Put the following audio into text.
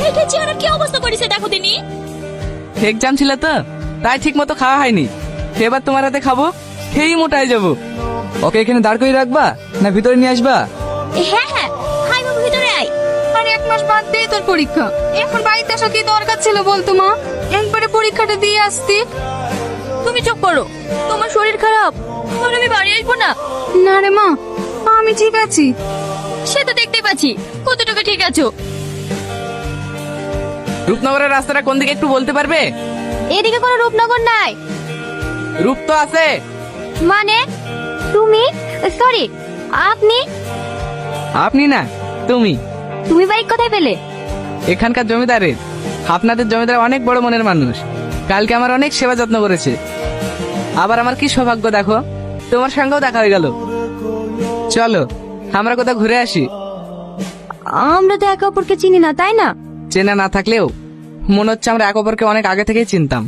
এটা চেহারার কি অবস্থা করেছে দেখো তিনি। এক্সাম ছিল তো তাই ঠিক মতো খাওয়া হয়নি, এবার তোমার হাতে খাবো, খেয়েই মোটায় যাবো। ওকে এখানে দাঁড় করে রাখবা না ভিতরে নিয়ে আসবা? হ্যাঁ হ্যাঁ, হাই বাবু ভিতরে আয়। আর 1 মাস বাদ দিয়ে তোর পরীক্ষা, এখন বাড়িতে আসা কি দরকার ছিল বলতো মা? একবারে পরীক্ষাটা দিয়ে আসতি। তুমি চুপ করো, তোমার শরীর খারাপ, তাহলে আমি বাড়ি আসবো না। না রে মা, আমি ঠিক আছি। সে তো দেখতেই পাচ্ছি কতটুকু ঠিক আছো। রূপনগরের রাস্তাটা কোন দিকে একটু বলতে পারবে? এদিকে কোনো রূপনগর নাই। রূপ তো আছে। মানে তুমি, সরি আপনি? আপনি না, তুমি। তুমি বাইক কোথায় পেলে? এখানকার জমিদারের। আপনাদের জমিদার অনেক বড় মনের মানুষ, কালকে আমার অনেক সেবা যত্ন করেছে। আবার আমার কি সৌভাগ্য দেখো, তোমার সঙ্গেও দেখা হয়ে গেল। চলো আমরা কোথাও ঘুরে আসি। আমরা তো একে অপরকে চিনি না, তাই না? চেনা না থাকলেও মনে হচ্ছে আমরা এক অপরকে অনেক আগে থেকেই চিনতাম।